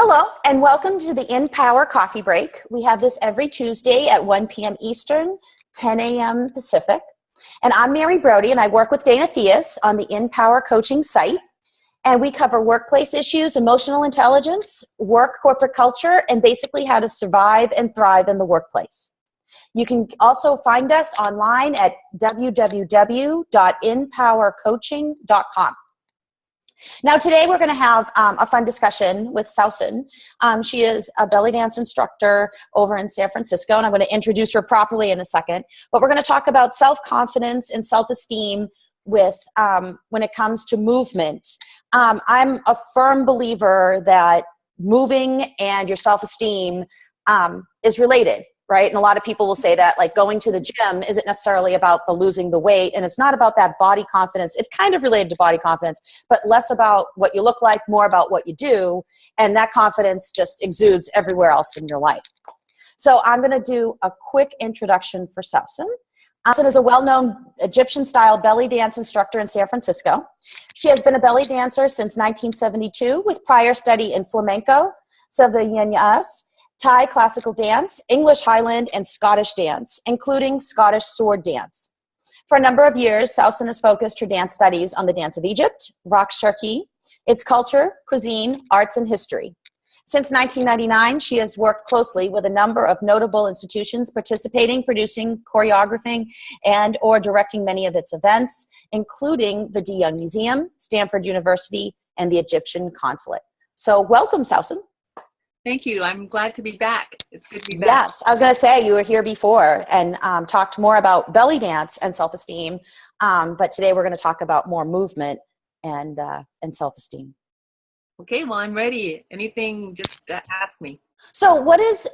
Hello, and welcome to the InPower Coffee Break. We have this every Tuesday at 1 p.m. Eastern, 10 a.m. Pacific. And I'm Mary Brody, and I work with Dana Theus on the InPower Coaching site. And we cover workplace issues, emotional intelligence, work, corporate culture, and basically how to survive and thrive in the workplace. You can also find us online at www.InPowerCoaching.com. Now today we're going to have a fun discussion with Sausan. She is a belly dance instructor over in San Francisco, and I'm going to introduce her properly in a second. But we're going to talk about self-confidence and self-esteem with when it comes to movement. I'm a firm believer that moving and your self-esteem is related. Right? And a lot of people will say that like going to the gym isn't necessarily about the losing the weight, and it's not about that body confidence. It's kind of related to body confidence, but less about what you look like, more about what you do, and that confidence just exudes everywhere else in your life. So I'm going to do a quick introduction for Sausan. Sausan is a well-known Egyptian-style belly dance instructor in San Francisco. She has been a belly dancer since 1972 with prior study in flamenco, Sevillanas, Thai classical dance, English Highland, and Scottish dance, including Scottish sword dance. For a number of years, Sausan has focused her dance studies on the dance of Egypt, Rock Sharki, its culture, cuisine, arts, and history. Since 1999, she has worked closely with a number of notable institutions participating, producing, choreographing, and or directing many of its events, including the De Young Museum, Stanford University, and the Egyptian Consulate. So welcome, Sausan. Thank you. I'm glad to be back. It's good to be back. Yes, I was going to say you were here before and talked more about belly dance and self-esteem, but today we're going to talk about more movement and self-esteem. Okay, well, I'm ready. Anything, just ask me. So what has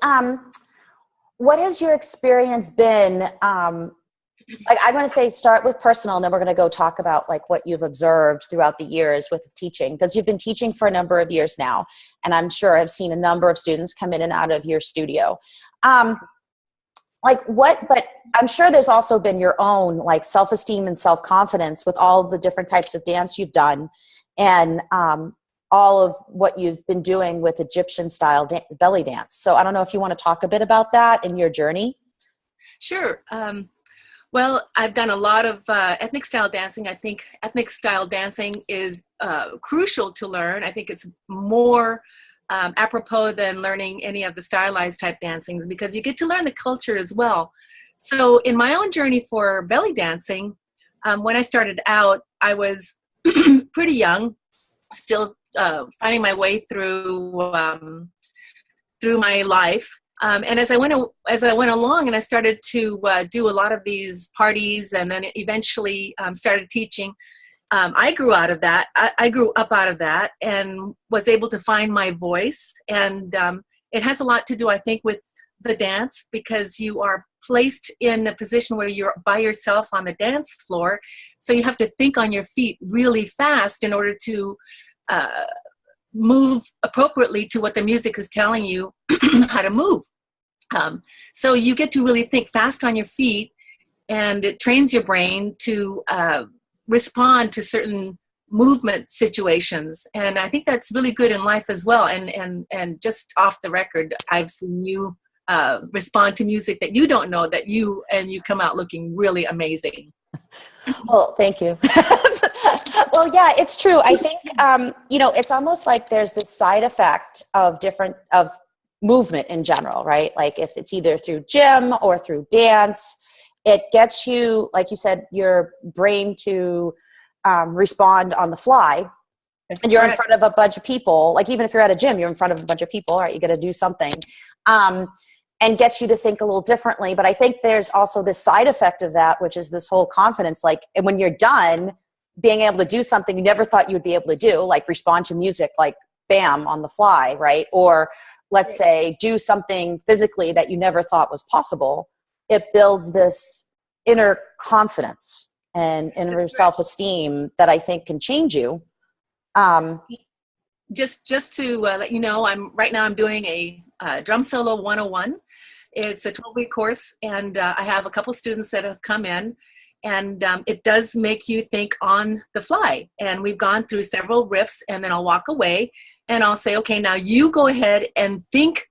your experience been? Like I'm going to say start with personal, and then we're going to go talk about like what you've observed throughout the years with teaching, because you've been teaching for a number of years now, and I'm sure I've seen a number of students come in and out of your studio. But I'm sure there's also been your own like self-esteem and self-confidence with all the different types of dance you've done, and all of what you've been doing with Egyptian style belly dance. So I don't know if you want to talk a bit about that and your journey. Sure. Well, I've done a lot of ethnic style dancing. I think ethnic style dancing is crucial to learn. I think it's more apropos than learning any of the stylized type dancings, because you get to learn the culture as well. So in my own journey for belly dancing, when I started out, I was pretty young, still finding my way through my life. And as I went along and I started to do a lot of these parties, and then eventually started teaching, I grew out of that. I grew up out of that and was able to find my voice. And it has a lot to do, I think, with the dance, because you are placed in a position where you're by yourself on the dance floor. So you have to think on your feet really fast in order to move appropriately to what the music is telling you how to move. So you get to really think fast on your feet, and it trains your brain to respond to certain movement situations. And I think that's really good in life as well. And just off the record, I've seen you respond to music that you don't know that you come out looking really amazing. Well, thank you. Well, yeah, it's true. I think, it's almost like there's this side effect of movement in general, right? Like if it's either through gym or through dance, it gets you, like you said, your brain to respond on the fly. That's and you're correct. In front of a bunch of people. Like even if you're at a gym, you're in front of a bunch of people, right? You got to do something. And gets you to think a little differently. But I think there's also this side effect of that, which is this whole confidence. Like, and when you're done, being able to do something you never thought you would be able to do, like respond to music, like bam, on the fly, right? Or let's say do something physically that you never thought was possible. It builds this inner confidence and inner self-esteem that I think can change you. Just to let you know, I'm doing a Drum Solo 101. It's a 12-week course, and I have a couple students that have come in, and it does make you think on the fly. And we've gone through several riffs, and then I'll walk away, and I'll say, okay, now you go ahead and think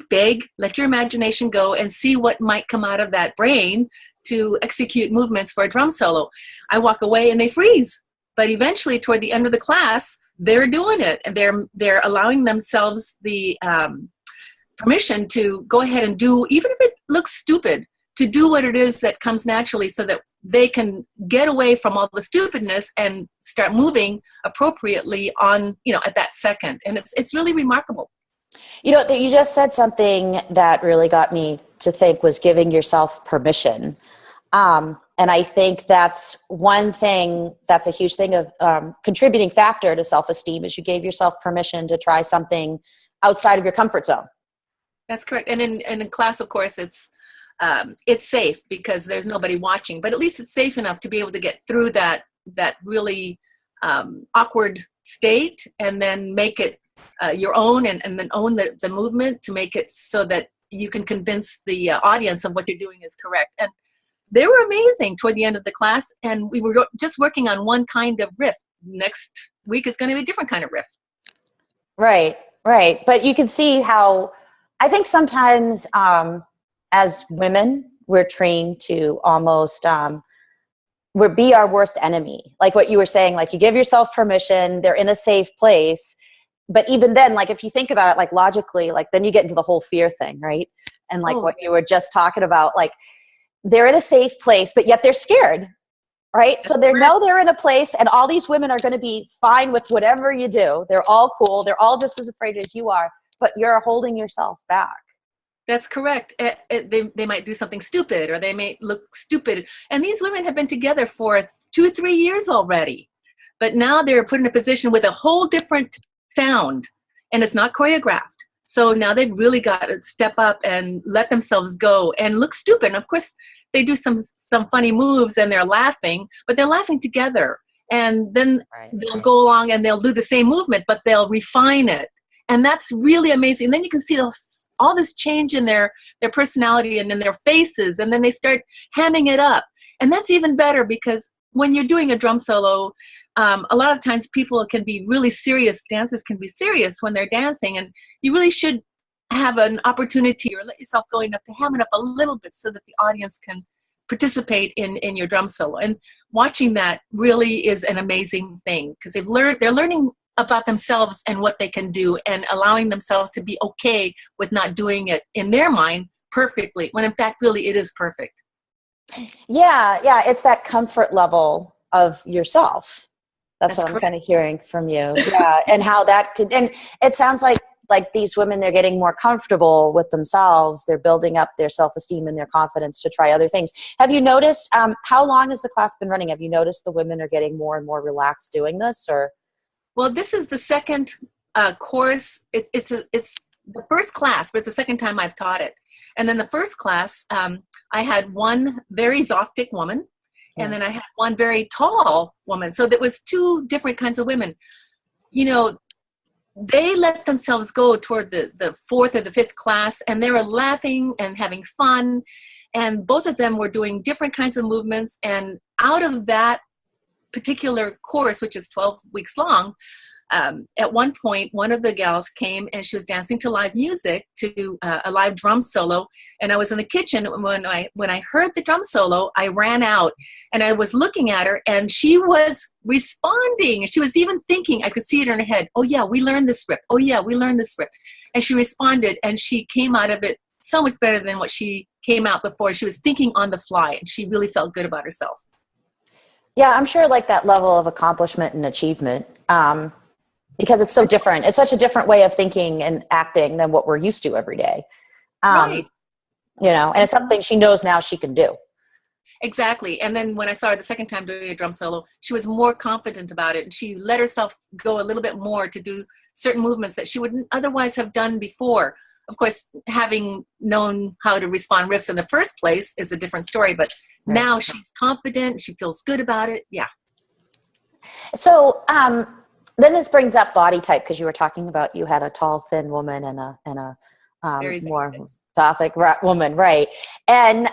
big, let your imagination go and see what might come out of that brain to execute movements for a drum solo. I walk away and they freeze. But eventually, toward the end of the class, they're doing it, and they're allowing themselves the permission to go ahead and do, even if it looks stupid, to do what it is that comes naturally, so that they can get away from all the stupidness and start moving appropriately on, at that second. And it's really remarkable. You just said something that really got me to think, was giving yourself permission. And I think that's one thing, that's a huge thing of contributing factor to self-esteem, is you gave yourself permission to try something outside of your comfort zone. That's correct. And in class, of course, it's safe because there's nobody watching, but at least it's safe enough to be able to get through that really awkward state, and then make it your own, and then own the movement to make it so that you can convince the audience of what you're doing is correct. And they were amazing toward the end of the class, and we were just working on one kind of riff. Next week is going to be a different kind of riff. Right. But you can see how, I think sometimes as women, we're trained to almost be our worst enemy. Like what you were saying, like you give yourself permission, they're in a safe place. But even then, like if you think about it, like logically, like then you get into the whole fear thing, right? And like what you were just talking about, like they're in a safe place, but yet they're scared, right? So they know they're in a place, and all these women are going to be fine with whatever you do. They're all cool. They're all just as afraid as you are, but you're holding yourself back. That's correct. They might do something stupid, or they may look stupid. And these women have been together for 2 or 3 years already. But now they're put in a position with a whole different sound, and it's not choreographed. So now they've really got to step up and let themselves go and look stupid. And of course, they do some funny moves and they're laughing, but they're laughing together. And then they'll go along and they'll do the same movement, but they'll refine it. And that's really amazing. And then you can see all this change in their personality and in their faces. And then they start hamming it up. And that's even better, because when you're doing a drum solo, a lot of times people can be really serious. Dancers can be serious when they're dancing, and you really should have an opportunity, or let yourself go enough to ham it up a little bit so that the audience can participate in your drum solo. And watching that really is an amazing thing, because they're learning about themselves and what they can do, and allowing themselves to be okay with not doing it in their mind perfectly, when in fact really it is perfect. Yeah, it's that comfort level of yourself. That's what I'm kind of hearing from you. Yeah, and how that could, and it sounds like these women, they're getting more comfortable with themselves. They're building up their self-esteem and their confidence to try other things. Have you noticed, how long has the class been running? Have you noticed the women are getting more and more relaxed doing this, or? Well, this is the second course. It's the first class, but it's the second time I've taught it. And then the first class, I had one very Zoftic woman, and then I had one very tall woman. So there was 2 different kinds of women. They let themselves go toward the 4th or the 5th class, and they were laughing and having fun. And both of them were doing different kinds of movements. And out of that particular course, which is 12 weeks long, at one point, one of the gals came and she was dancing to live music, to a live drum solo. And I was in the kitchen when I heard the drum solo. I ran out and I was looking at her, and she was responding. She was even thinking, I could see it in her head. Oh yeah, we learned this riff. Oh yeah, we learned this riff. And she responded, and she came out of it so much better than what she came out before. She was thinking on the fly, and she really felt good about herself. Yeah, I'm sure like that level of accomplishment and achievement, because it's so different. It's such a different way of thinking and acting than what we're used to every day. Right. And it's something she knows now she can do. Exactly. And then when I saw her the second time doing a drum solo, she was more confident about it, and she let herself go a little bit more to do certain movements that she wouldn't otherwise have done before. Of course, having known how to respond riffs in the first place is a different story, but now she's confident. She feels good about it. Yeah. So then this brings up body type, because you were talking about you had a tall, thin woman and a more Gothic woman, right? And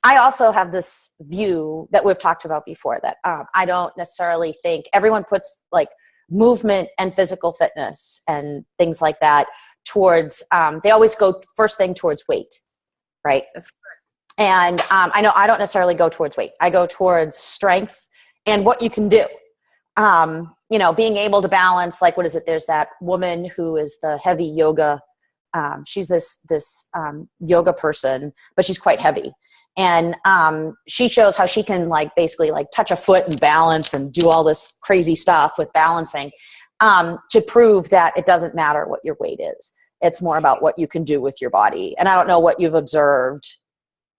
I also have this view that we've talked about before, that I don't necessarily think everyone puts like movement and physical fitness and things like that towards, they always go first thing towards weight, right? That's And I know I don't necessarily go towards weight. I go towards strength and what you can do. Being able to balance, like, what is it? There's that woman who is the heavy yoga. She's this yoga person, but she's quite heavy. And she shows how she can basically touch a foot and balance and do all this crazy stuff with balancing to prove that it doesn't matter what your weight is. It's more about what you can do with your body. And I don't know what you've observed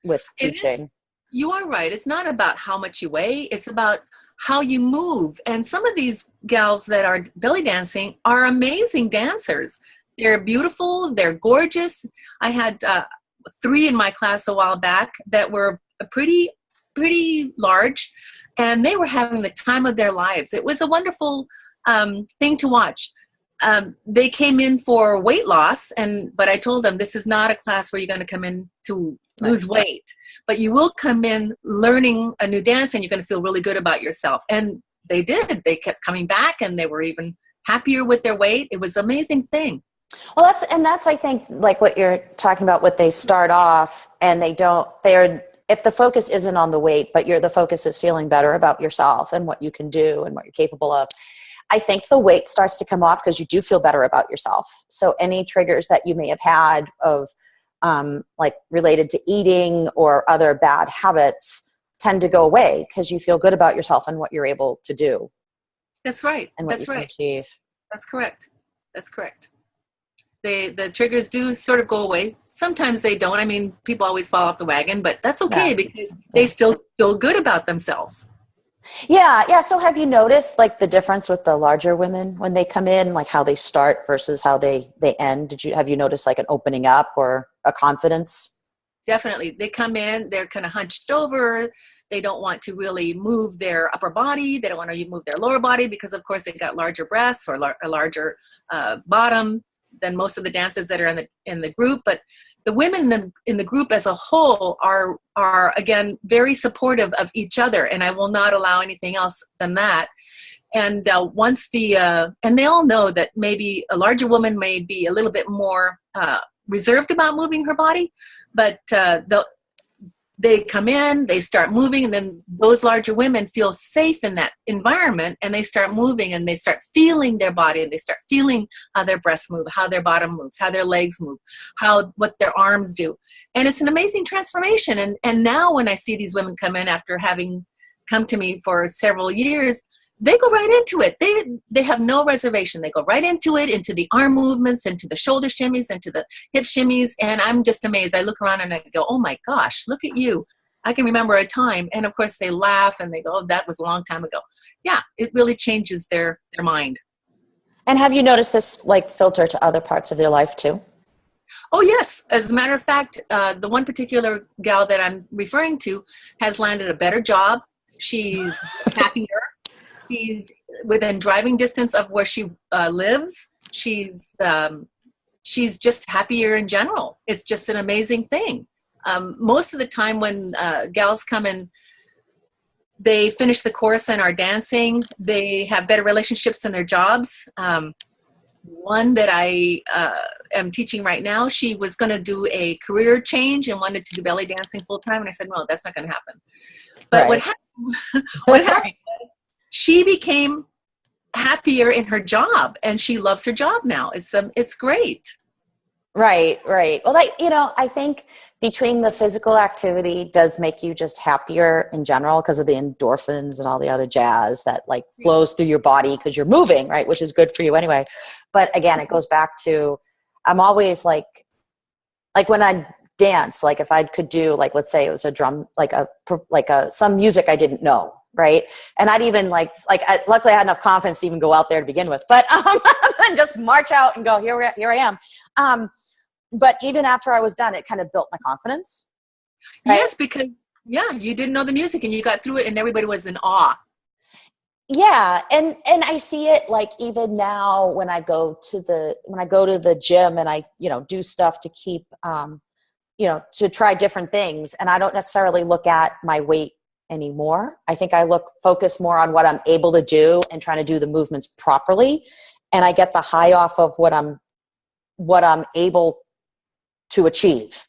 with teaching. You are right. It's not about how much you weigh. It's about how you move. And some of these gals that are belly dancing are amazing dancers. They're beautiful. They're gorgeous. I had 3 in my class a while back that were pretty large, and they were having the time of their lives. It was a wonderful thing to watch. They came in for weight loss, but I told them, this is not a class where you're going to come in to lose weight, but you will come in learning a new dance, and you're going to feel really good about yourself. And they did. They kept coming back, and they were even happier with their weight. It was an amazing thing. Well, that's I think what you're talking about. What they start off and if the focus isn't on the weight, but the focus is feeling better about yourself and what you can do and what you're capable of. I think the weight starts to come off because you do feel better about yourself. So any triggers that you may have had of related to eating or other bad habits tend to go away because you feel good about yourself and what you're able to do. That's right. And what you can achieve. That's correct. That's correct. The triggers do sort of go away. Sometimes they don't. I mean, people always fall off the wagon, but that's okay because they still feel good about themselves. Yeah. So have you noticed the difference with the larger women when they come in, how they start versus how they end? Have you noticed an opening up or a confidence? Definitely. They come in, they're kind of hunched over. They don't want to really move their upper body. They don't want to move their lower body because, of course, they've got larger breasts or a larger bottom than most of the dancers that are in the group. But the women in the group as a whole are again very supportive of each other, and I will not allow anything else than that. And and they all know that maybe a larger woman may be a little bit more reserved about moving her body, but they come in, they start moving, and then those larger women feel safe in that environment, and they start moving, and they start feeling their body, and they start feeling how their breasts move, how their bottom moves, how their legs move, what their arms do. And it's an amazing transformation. And now when I see these women come in after having come to me for several years, they go right into it. They have no reservation. They go right into it, into the arm movements, into the shoulder shimmies, into the hip shimmies. And I'm just amazed. I look around and I go, oh my gosh, look at you. I can remember a time. And of course they laugh and they go, oh, that was a long time ago. Yeah, it really changes their mind. And have you noticed this filter to other parts of their life too? Oh, yes. As a matter of fact, the one particular gal that I'm referring to has landed a better job. She's happier. She's within driving distance of where she lives. She's just happier in general. It's just an amazing thing. Most of the time when gals come in, they finish the course and are dancing. They have better relationships in their jobs. One that I am teaching right now, she was going to do a career change and wanted to do belly dancing full time. And I said, no, that's not going to happen. But right. what happened was she became happier in her job, and she loves her job now. It's great. Right. Well, I think between the physical activity does make you just happier in general because of the endorphins and all the other jazz that flows through your body because you're moving, right? Which is good for you anyway. But again, it goes back to, I'm always like when I dance, if I could do, let's say it was a drum, some music I didn't know. Right. And I'd even luckily I had enough confidence to even go out there to begin with, but and just march out and go, here I am. But even after I was done, it kind of built my confidence. Right? Yes, because you didn't know the music and you got through it and everybody was in awe. Yeah. And I see it even now when I go to the gym and I, do stuff to keep, to try different things. And I don't necessarily look at my weight anymore. I think I focus more on what I'm able to do and trying to do the movements properly. And I get the high off of what I'm able to achieve.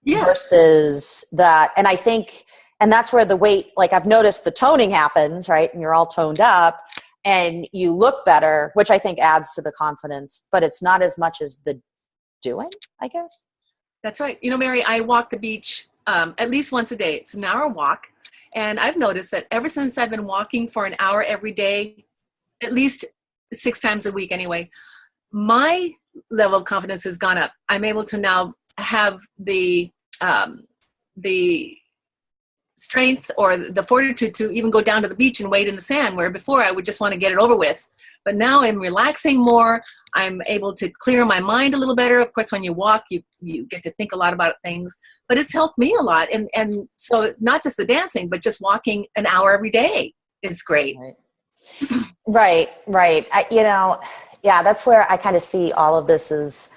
Yes. Versus that. And I think, and that's where the weight, like I've noticed the toning happens, right? And you're all toned up and you look better, which I think adds to the confidence, but it's not as much as the doing, I guess. That's right. You know, Mary, I walk the beach at least once a day. It's an hour walk. And I've noticed that ever since I've been walking for an hour every day, at least 6 times a week anyway, my level of confidence has gone up. I'm able to now have the strength or the fortitude to even go down to the beach and wade in the sand, where before I would just want to get it over with. But now I'm relaxing more. I'm able to clear my mind a little better. Of course, when you walk, you get to think a lot about things, but it's helped me a lot. And so not just the dancing, but just walking an hour every day is great. Right. Yeah, that's where I kind of see all of this as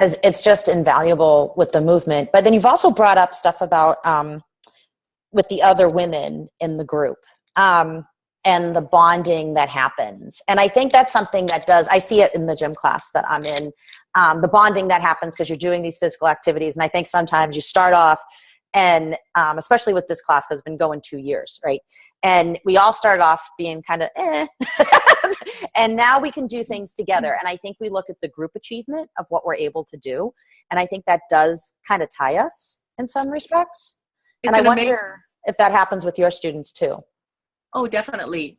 it's just invaluable with the movement. But then you've also brought up stuff about with the other women in the group and the bonding that happens. And I think that's something that I see it in the gym class that I'm in, the bonding that happens because you're doing these physical activities. And I think sometimes you start off and especially with this class, because it's been going 2 years, right? And we all started off being kind of and now we can do things together. And I think we look at the group achievement of what we're able to do. And I think that does kind of tie us in some respects. And I wonder if that happens with your students too. Oh, definitely.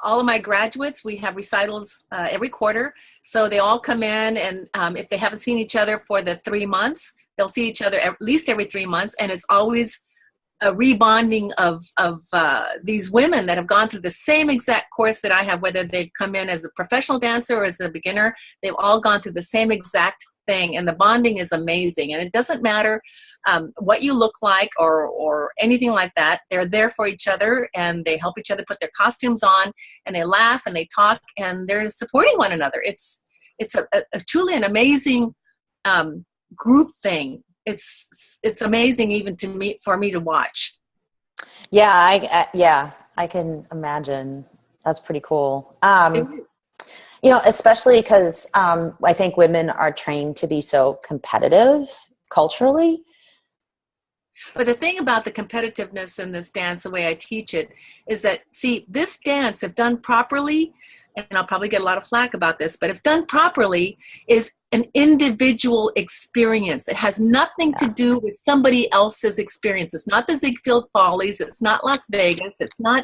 All of my graduates, we have recitals every quarter. So they all come in and if they haven't seen each other for the 3 months, they'll see each other at least every 3 months. And it's always a rebonding of these women that have gone through the same exact course that I have, whether they've come in as a professional dancer or as a beginner, they've all gone through the same exact thing. And the bonding is amazing. And it doesn't matter what you look like or anything like that. They're there for each other and they help each other put their costumes on and they laugh and they talk and they're supporting one another. It's a truly an amazing group thing. It's amazing even for me to watch. Yeah, I can imagine. That's pretty cool. Especially because I think women are trained to be so competitive culturally. But the thing about the competitiveness in this dance, the way I teach it, is that, see, this dance, if done properly, and I'll probably get a lot of flack about this, but if done properly, is an individual experience. It has nothing to do with somebody else's experience. It's not the Ziegfeld Follies. It's not Las Vegas. It's not,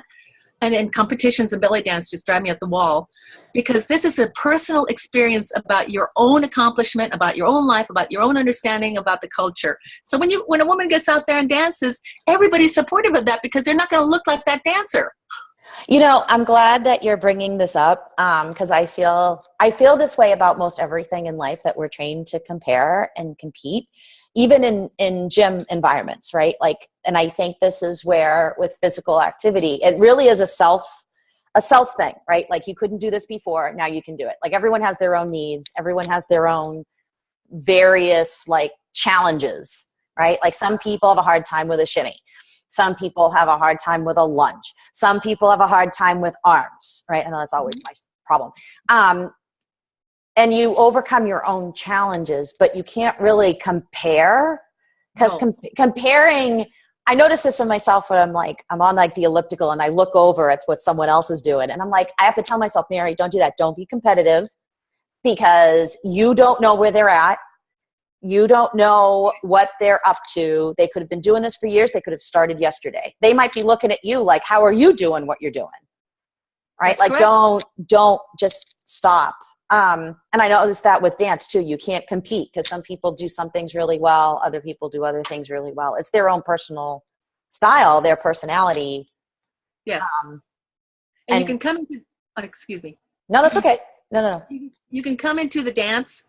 and competitions and belly dance just drive me up the wall, because this is a personal experience about your own accomplishment, about your own life, about your own understanding about the culture. So when a woman gets out there and dances, everybody's supportive of that because they're not going to look like that dancer. I'm glad that you're bringing this up because I feel this way about most everything in life, that we're trained to compare and compete, even in gym environments, right? Like, and I think this is where with physical activity, it really is a self thing, right? Like you couldn't do this before, now you can do it. Like everyone has their own needs, everyone has their own various like challenges, right? Like some people have a hard time with a shimmy. Some people have a hard time with a lunge. Some people have a hard time with arms, right? I know that's always my problem. And you overcome your own challenges, but you can't really compare because comparing, I notice this in myself when I'm on like the elliptical and I look over at what someone else is doing. And I'm like, I have to tell myself, Mary, don't do that. Don't be competitive because you don't know where they're at. You don't know what they're up to. They could have been doing this for years. They could have started yesterday. They might be looking at you like, how are you doing what you're doing? Right? That's like, correct. Don't just stop. And I noticed that with dance too. You can't compete because some people do some things really well. Other people do other things really well. It's their own personal style, their personality. Yes. And you can come into, excuse me. No, that's okay. No. You can come into the dance,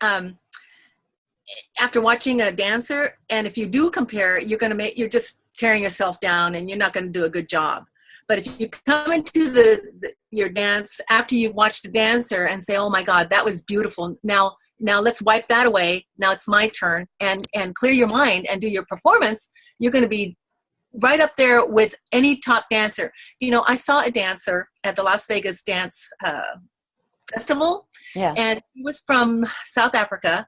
after watching a dancer, and if you do compare, you're just tearing yourself down and you're not going to do a good job. But if you come into your dance after you've watched a dancer and say, oh my God, that was beautiful. Now let's wipe that away. Now it's my turn, and clear your mind and do your performance. You're going to be right up there with any top dancer. You know, I saw a dancer at the Las Vegas Dance Festival, Yeah. and he was from South Africa,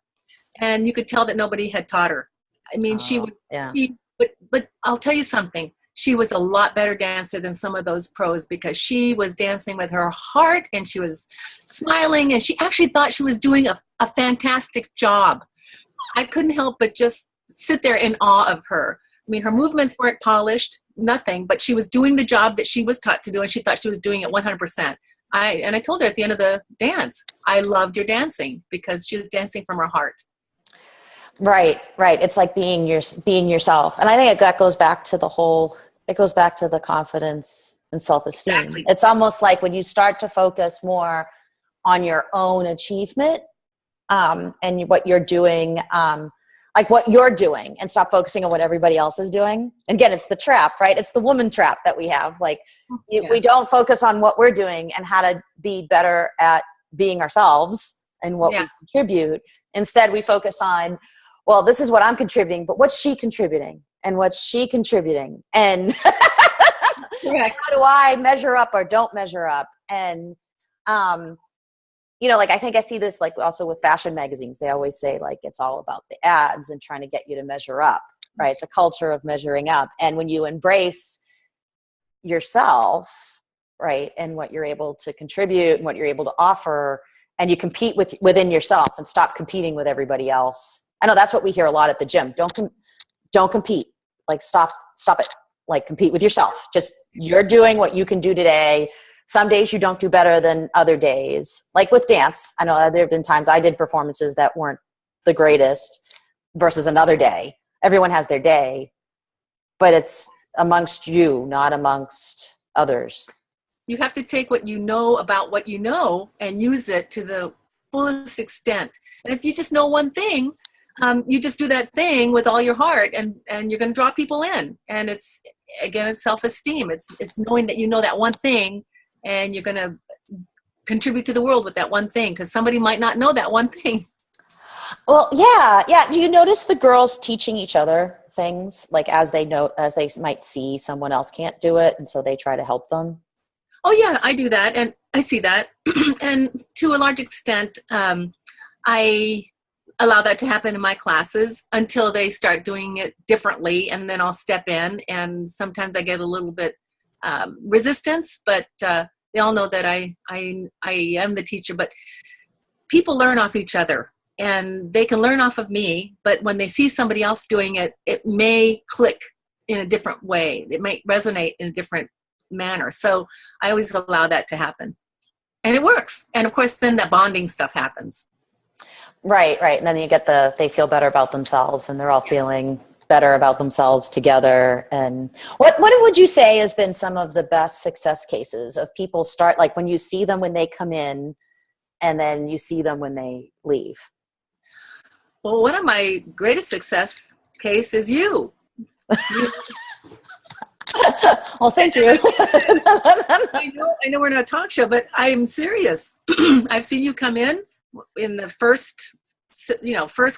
and you could tell that nobody had taught her. I mean, Yeah. but I'll tell you something. She was a lot better dancer than some of those pros, because she was dancing with her heart, and she was smiling, and she actually thought she was doing a fantastic job. I couldn't help but just sit there in awe of her. I mean, her movements weren't polished, nothing, but she was doing the job that she was taught to do, and she thought she was doing it 100%. I told her at the end of the dance, I loved your dancing, because she was dancing from her heart. Right. It's like being yourself. And I think that goes back to the confidence and self-esteem. Exactly. It's almost like when you start to focus more on your own achievement, and what you're doing, and stop focusing on what everybody else is doing. And again, it's the trap, right? It's the woman trap that we have. Like we don't focus on what we're doing and how to be better at being ourselves and what we contribute. Instead, we focus on, well, this is what I'm contributing, but what's she contributing? And what's she contributing? And Correct. How do I measure up or don't measure up? And, like, I think I see this, like, also with fashion magazines. They always say, like, it's all about the ads and trying to get you to measure up, right? It's a culture of measuring up. And when you embrace yourself, right, and what you're able to contribute and what you're able to offer, and you compete within yourself and stop competing with everybody else. I know that's what we hear a lot at the gym. Don't compete. Like, stop it. Like, compete with yourself. Just, you're doing what you can do today. Some days you don't do better than other days. Like with dance, I know there have been times I did performances that weren't the greatest versus another day. Everyone has their day, but it's amongst you, not amongst others. You have to take what you know about what you know and use it to the fullest extent. And if you just know one thing, you just do that thing with all your heart, and you're going to draw people in. And it's self-esteem. It's knowing that you know that one thing, and you're going to contribute to the world with that one thing, because somebody might not know that one thing. Well, yeah. Do you notice the girls teaching each other things, like as they might see someone else can't do it, and so they try to help them? Oh yeah, I do that, and I see that, and to a large extent, I allow that to happen in my classes until they start doing it differently, and then I'll step in, and sometimes I get a little bit resistance, but they all know that I am the teacher. But people learn off each other, and they can learn off of me, but when they see somebody else doing it, it may click in a different way. It might resonate in a different manner. So I always allow that to happen, and it works. And of course, then that bonding stuff happens. Right. And then you get they feel better about themselves, and they're all feeling better about themselves together. And what would you say has been some of the best success cases of people start, like when you see them when they come in and then you see them when they leave? Well, one of my greatest success case is you. Well, thank you. I know we're not a talk show, but I am serious. I've seen you come in the first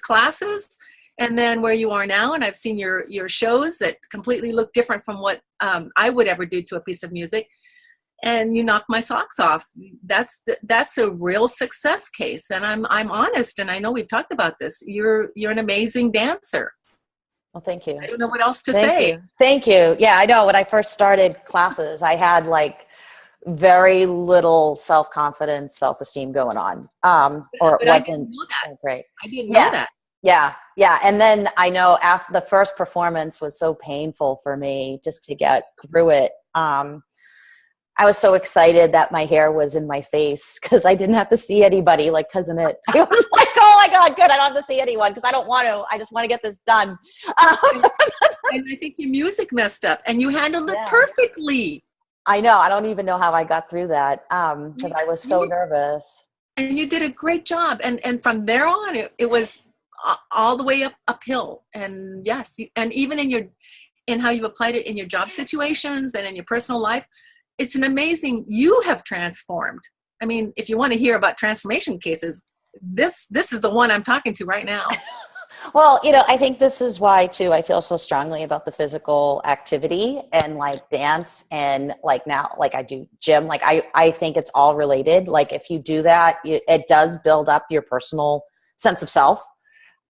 classes, and then where you are now, and I've seen your shows that completely look different from what I would ever do to a piece of music, and you knocked my socks off. That's a real success case, and I'm honest, and I know we've talked about this. You're an amazing dancer. Well, thank you. I don't know what else to say. Thank you. Yeah, I know when I first started classes, I had like very little self-confidence, self-esteem going on. It wasn't great. I didn't know that. Yeah. And then I know after the first performance was so painful for me just to get through it. I was so excited that my hair was in my face because I didn't have to see anybody. I was like, oh my God, good. I don't have to see anyone because I don't want to. I just want to get this done. And I think your music messed up and you handled it perfectly. I know. I don't even know how I got through that because I was so nervous. And you did a great job. And from there on, it was all the way uphill. And yes, and even in how you applied it in your job situations and in your personal life, it's an amazing, you have transformed. I mean, if you want to hear about transformation cases, this is the one I'm talking to right now. Well, I think this is why too, I feel so strongly about the physical activity and like dance and like now, like I do gym, like I think it's all related. Like if you do that, it does build up your personal sense of self.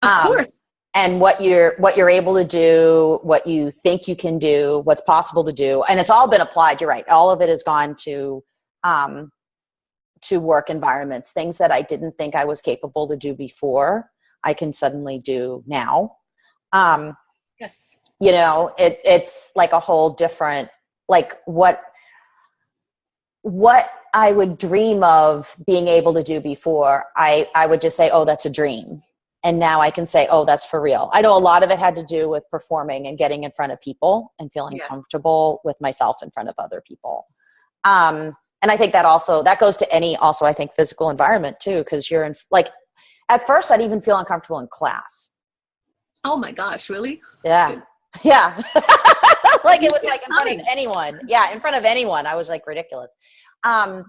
Of Um, course. and what you're able to do, what you think you can do, what's possible to do. And it's all been applied. You're right. All of it has gone to work environments, things that I didn't think I was capable to do before, I can suddenly do now. Yes. It's like a whole different, like what I would dream of being able to do before, I would just say, oh, that's a dream. And now I can say, oh, that's for real. I know a lot of it had to do with performing and getting in front of people and feeling Yes. comfortable with myself in front of other people. And I think that goes to any, also, I think, physical environment too, because you're in, like, at first I'd even feel uncomfortable in class. Oh my gosh, really? Yeah. Yeah. Like it was like in front of anyone. Yeah. In front of anyone. I was like ridiculous. I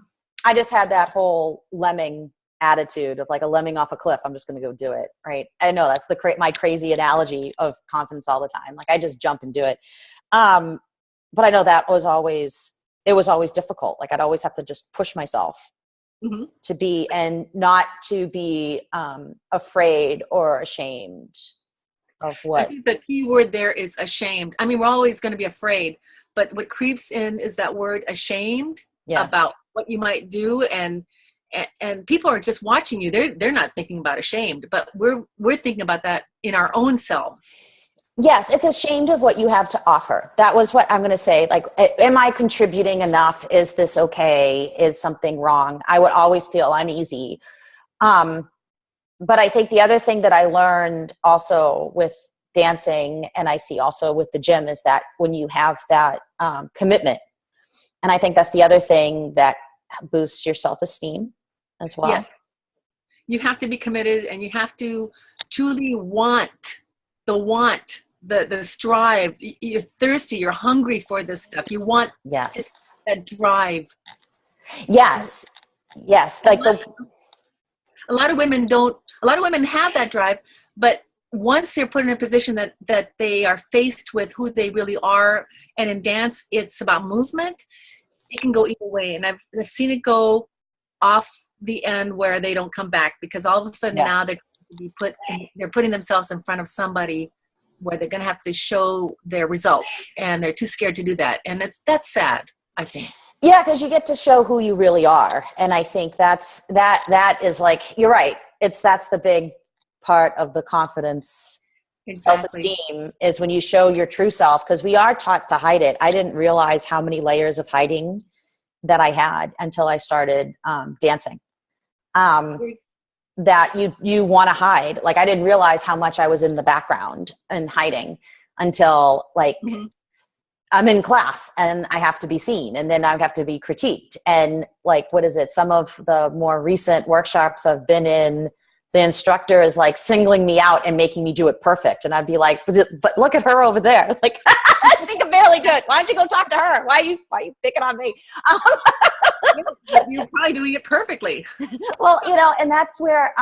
just had that whole lemming attitude of like a lemming off a cliff. I'm just going to go do it. Right. I know that's my crazy analogy of confidence all the time. Like I just jump and do it. But I know it was always difficult. Like I'd always have to just push myself Mm-hmm. to be, and not to be afraid or ashamed of I what. think the key word there is ashamed. I mean, we're always going to be afraid, but what creeps in is that word ashamed about what you might do, and people are just watching you. They're not thinking about ashamed, but we're thinking about that in our own selves. Yes, it's ashamed of what you have to offer. That was what I'm going to say. Like, am I contributing enough? Is this okay? Is something wrong? I would always feel uneasy. But I think the other thing that I learned also with dancing, and I see also with the gym, is that when you have that commitment, and I think that's the other thing that boosts your self-esteem as well. Yes, you have to be committed, and you have to truly want the strive. You're thirsty, you're hungry for this stuff. You want that drive. Yes. Like a lot of women have that drive, but once they're put in a position that they are faced with who they really are, and in dance it's about movement, it can go either way. And I've seen it go off the end where they don't come back, because all of a sudden now they're putting themselves in front of somebody where they're going to have to show their results, and they're too scared to do that. And that's sad, I think. Yeah, because you get to show who you really are. And I think that is like, you're right. That's the big part of the confidence, self-esteem, is when you show your true self, because we are taught to hide it. I didn't realize how many layers of hiding that I had until I started dancing. That you want to hide. Like I didn't realize how much I was in the background and hiding until like I'm in class and I have to be seen, and then I have to be critiqued. And like, what is it? Some of the more recent workshops I've been in, the instructor is like singling me out and making me do it perfect. And I'd be like, but look at her over there. Like she can barely do it. Why don't you go talk to her? Why are you picking on me? You're probably doing it perfectly. Well, and that's where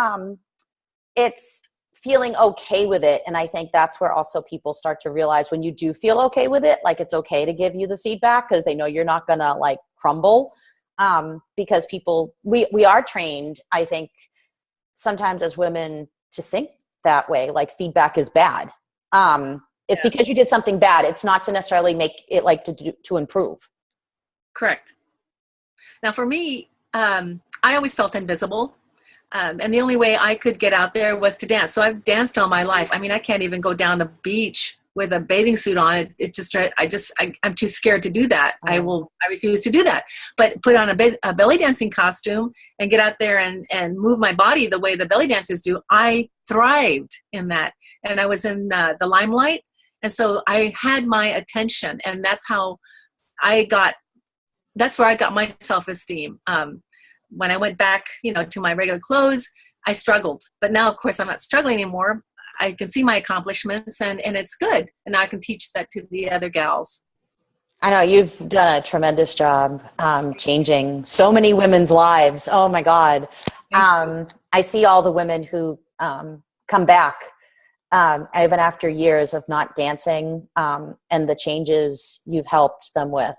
it's feeling okay with it. And I think that's where also people start to realize when you do feel okay with it, like it's okay to give you the feedback, because they know you're not going to like crumble. Because we are trained, I think, sometimes as women to think that way, like feedback is bad. It's because you did something bad. It's not to necessarily make it like to improve. Correct. Now for me, I always felt invisible. And the only way I could get out there was to dance. So I've danced all my life. I mean, I can't even go down the beach with a bathing suit on. I'm too scared to do that. I refuse to do that. But put on a belly dancing costume and get out there and move my body the way the belly dancers do. I thrived in that. And I was in the limelight. And so I had my attention, and that's where I got my self-esteem. When I went back, to my regular clothes, I struggled. But now, of course, I'm not struggling anymore. I can see my accomplishments, and it's good. And now I can teach that to the other gals. I know you've done a tremendous job changing so many women's lives. Oh my God. I see all the women who come back even after years of not dancing, and the changes you've helped them with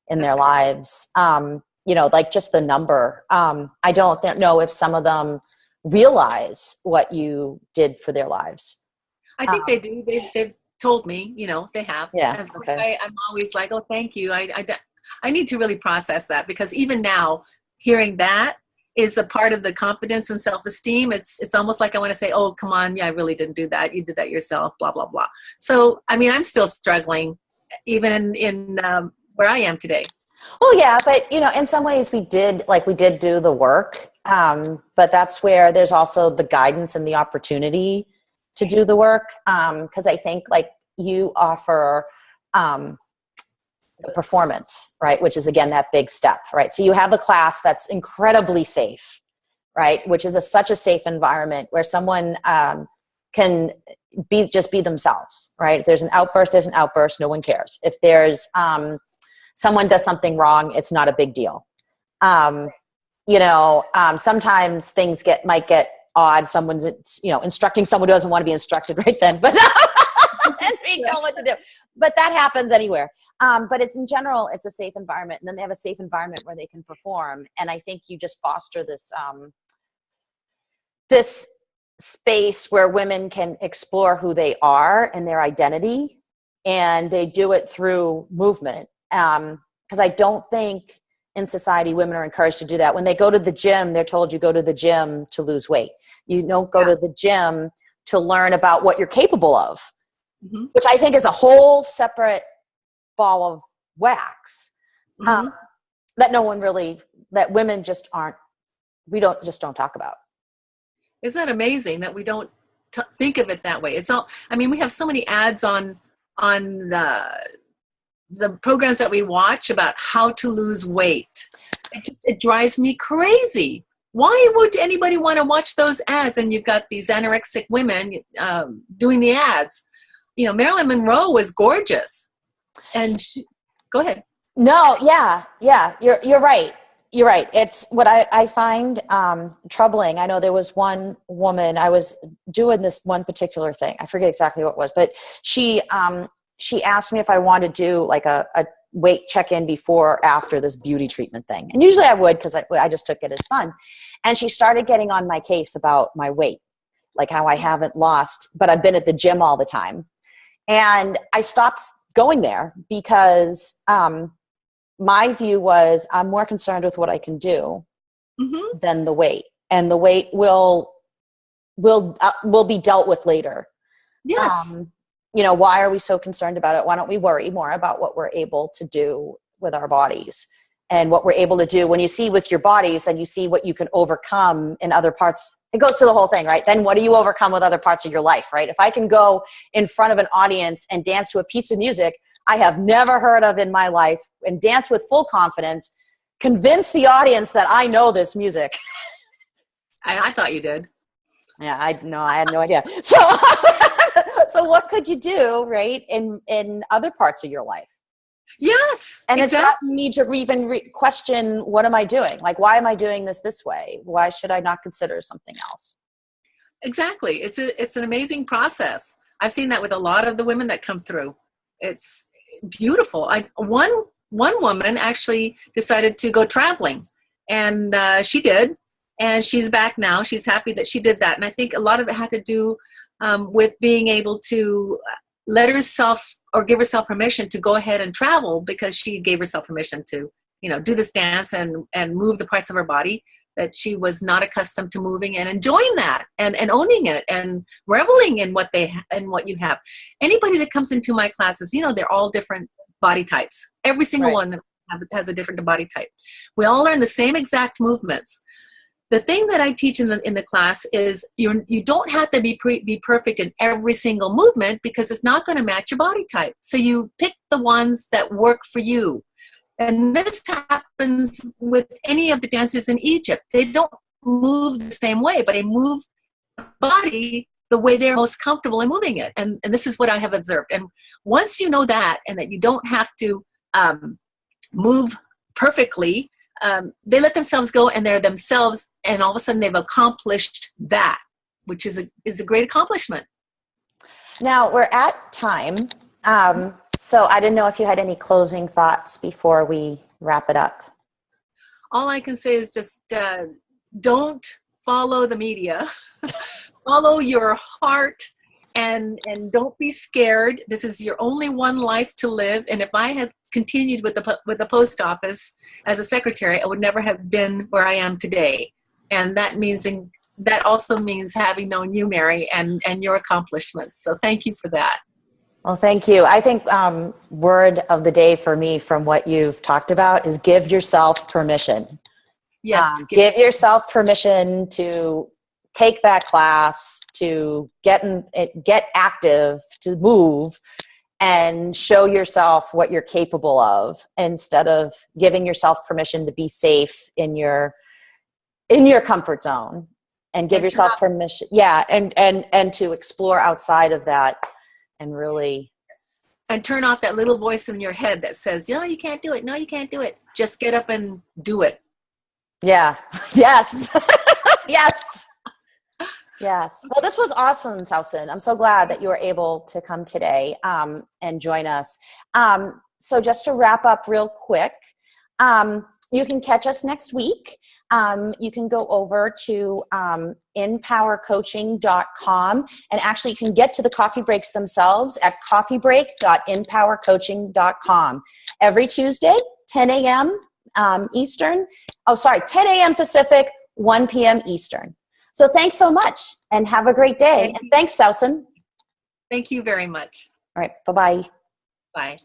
in their lives. Like just the number. I don't know if some of them realize what you did for their lives. I think they do. They've told me, they have. Yeah. And Okay. I'm always like, oh, thank you. I need to really process that, because even now, hearing that is a part of the confidence and self-esteem. It's almost like I want to say, oh, come on. Yeah, I really didn't do that. You did that yourself, blah, blah, blah. So, I mean, I'm still struggling even in where I am today. Well, yeah, but in some ways we did do the work. But that's where there's also the guidance and the opportunity to do the work. Cause I think like you offer, performance, right? Which is again, that big step, right? So you have a class that's incredibly safe, right? Which is such a safe environment where someone, can just be themselves, right? If there's an outburst, there's an outburst. No one cares. If there's, someone does something wrong, it's not a big deal. Sometimes things might get odd. Someone's, instructing someone who doesn't want to be instructed right then, but and we don't know what to do. But that happens anywhere. But it's in general, it's a safe environment. And then they have a safe environment where they can perform. And I think you just foster this space where women can explore who they are and their identity. And they do it through movement. Because I don't think in society women are encouraged to do that. When they go to the gym, they're told you go to the gym to lose weight. You don't go to the gym to learn about what you're capable of, which I think is a whole separate ball of wax that women just aren't, we don't talk about. Isn't that amazing that we don't think of it that way? It's all, I mean, we have so many ads on the programs that we watch about how to lose weight. It drives me crazy. Why would anybody want to watch those ads? And you've got these anorexic women doing the ads. Marilyn Monroe was gorgeous. And go ahead. No, yeah. You're right. You're right. It's what I find troubling. I know there was one woman, I was doing this one particular thing. I forget exactly what it was, but she asked me if I wanted to do like a weight check-in before or after this beauty treatment thing. And usually I would, because I just took it as fun. And she started getting on my case about my weight, like how I haven't lost, but I've been at the gym all the time. And I stopped going there because my view was I'm more concerned with what I can do than the weight. And the weight will be dealt with later. Yes. Why are we so concerned about it? Why don't we worry more about what we're able to do with our bodies and what we're able to do? When you see with your bodies, then you see what you can overcome in other parts. It goes to the whole thing, right? Then what do you overcome with other parts of your life, right? If I can go in front of an audience and dance to a piece of music I have never heard of in my life and dance with full confidence, convince the audience that I know this music. I thought you did. Yeah, I had no idea. So what could you do, right, in other parts of your life? Yes, and exactly. It's gotten me to even question, what am I doing? Like, why am I doing this way? Why should I not consider something else? Exactly. It's an amazing process. I've seen that with a lot of the women that come through. It's beautiful. One woman actually decided to go traveling, and she did, and she's back now. She's happy that she did that, and I think a lot of it had to do with being able to let herself or give herself permission to go ahead and travel, because she gave herself permission to, do this dance and move the parts of her body that she was not accustomed to moving, and enjoying that and owning it and reveling in what you have. Anybody that comes into my classes, they're all different body types. Every single one has a different body type. We all learn the same exact movements. The thing that I teach in the class is you don't have to be perfect in every single movement, because it's not going to match your body type. So you pick the ones that work for you. And this happens with any of the dancers in Egypt. They don't move the same way, but they move the body the way they're most comfortable in moving it. And this is what I have observed. And once you know that, and that you don't have to move perfectly, they let themselves go, and they're themselves, and all of a sudden they've accomplished that, which is a great accomplishment. Now we're at time. So I didn't know if you had any closing thoughts before we wrap it up. All I can say is just don't follow the media. Follow your heart, and don't be scared. This is your only one life to live. And if I had continued with the post office as a secretary, I would never have been where I am today. And that also means having known you, Mary, and your accomplishments. So thank you for that. Well, thank you. I think word of the day for me from what you've talked about is give yourself permission. Yes. Give yourself permission to take that class, to get active, to move, and show yourself what you're capable of, instead of giving yourself permission to be safe in your comfort zone, and give yourself permission. Yeah. And to explore outside of that. And really, and turn off that little voice in your head that says, "No, you can't do it. No, you can't do it." Just get up and do it. Yeah. Yes. Yes. Yes. Well, this was awesome, Sausan. I'm so glad that you were able to come today and join us. So just to wrap up real quick, you can catch us next week. You can go over to InPowerCoaching.com, and actually you can get to the coffee breaks themselves at coffeebreak.InPowerCoaching.com. Every Tuesday, 10 a.m. Eastern. 10 a.m. Pacific, 1 p.m. Eastern. So thanks so much, and have a great day. And thanks, Sausan. Thank you very much. All right. Bye-bye. Bye.